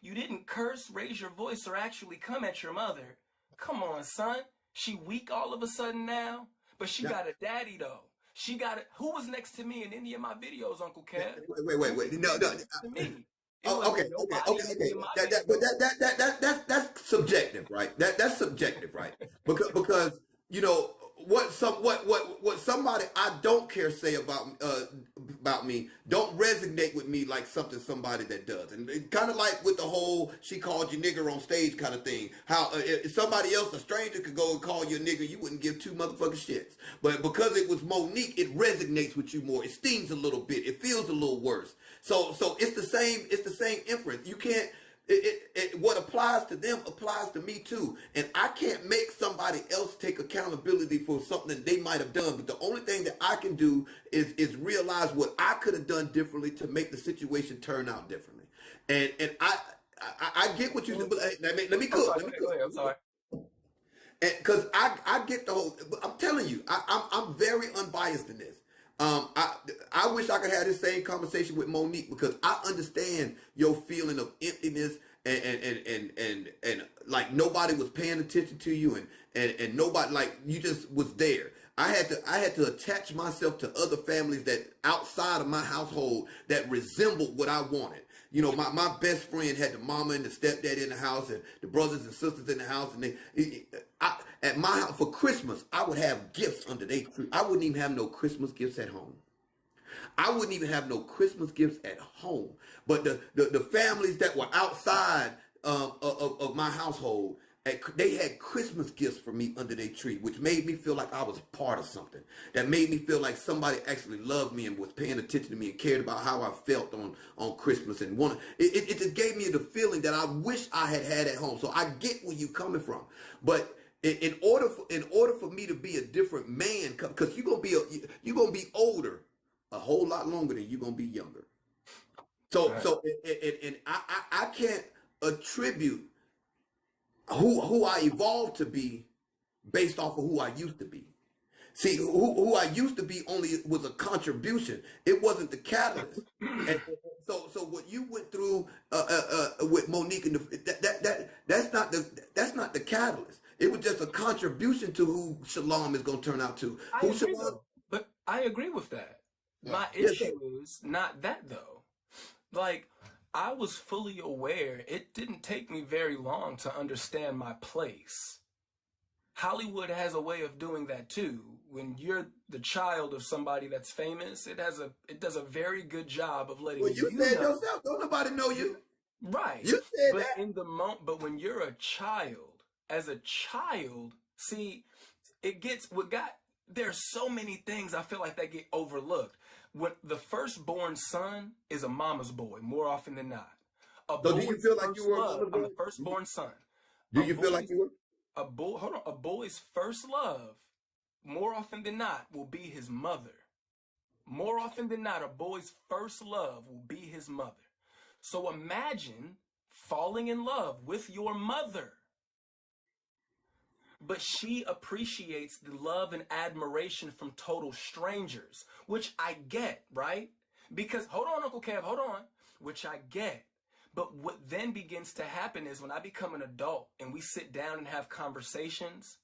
You didn't curse, raise your voice, or actually come at your mother. Come on, son. She weak all of a sudden now, but she Now, got a daddy though. She got it. Who was next to me in any of my videos, Uncle Kev? wait, Who wait. was No, no. next to me? It Oh, wasn't okay, okay, nobody okay, in any okay. of my But videos. that's subjective, right? That's subjective, right? Because you know what somebody I don't care say about me don't resonate with me like somebody that does, and kind of like with the whole "she called you nigger on stage" kind of thing. How if somebody else, a stranger, could go and call you a nigger, you wouldn't give two motherfucking shits. But because it was Monique, it resonates with you more. It stings a little bit. It feels a little worse. So it's the same. It's the same inference. You can't. What applies to them applies to me too, and I can't make somebody else take accountability for something they might have done. But the only thing that I can do is realize what I could have done differently to make the situation turn out differently. And I get what you do. But let me I'm cook. sorry. Let me Go cook. ahead. I'm sorry. Because I get the whole. I'm telling you, I'm very unbiased in this. I wish I could have this same conversation with Monique because I understand your feeling of emptiness and like nobody was paying attention to you and nobody like you just was there. I had to attach myself to other families that outside of my household that resembled what I wanted. You know, my best friend had the mama and the stepdad in the house and the brothers and sisters in the house. And at my house for Christmas, I would have gifts under their tree. I wouldn't even have no Christmas gifts at home. I wouldn't even have no Christmas gifts at home. But the families that were outside of my household, they had Christmas gifts for me under their tree, which made me feel like I was part of something. That made me feel like somebody actually loved me and was paying attention to me and cared about how I felt on Christmas. And it just gave me the feeling that I wish I had at home. So I get where you're coming from. But in order for me to be a different man, because you're gonna be older a whole lot longer than you're gonna be younger. So Right. so and I can't attribute who I evolved to be based off of who I used to be. See, who I used to be only was a contribution. It wasn't the catalyst. And so what you went through with Monique and that's not the catalyst. It was just a contribution to who Shalom is going to turn out to. I Who agree Shalom? though. But I agree with that. My Yes, issue is not that though. Like, I was fully aware. It didn't take me very long to understand my place. Hollywood has a way of doing that too. When you're the child of somebody that's famous, it does a very good job of letting well, you you said know. yourself. Don't nobody know you. Right. You said But that. in the moment, but when you're a child, as a child, see, it gets what got there's so many things I feel like that get overlooked. When the firstborn son is a mama's boy more often than not. A So do you boy's feel like you first were a love, mama's I'm boy? the firstborn son. Do A you feel like boy's you were? a boy's first love, more often than not, will be his mother. More often than not, a boy's first love will be his mother. So imagine falling in love with your mother, but she appreciates the love and admiration from total strangers, which I get, right? Because, hold on, Uncle Kev, hold on, which I get. But what then begins to happen is when I become an adult and we sit down and have conversations,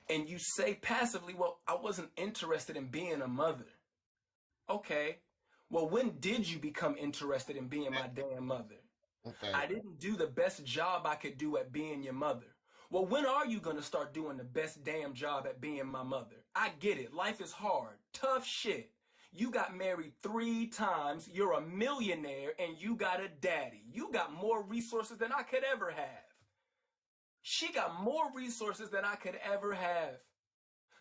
and you say passively, well, I wasn't interested in being a mother. Okay, well, when did you become interested in being my damn mother? Okay. I didn't do the best job I could do at being your mother. Well, when are you going to start doing the best damn job at being my mother? I get it. Life is hard. Tough shit. You got married 3 times. You're a millionaire and you got a daddy. You got more resources than I could ever have. She got more resources than I could ever have.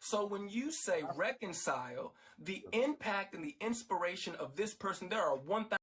So when you say reconcile, the impact and the inspiration of this person, there are 1,000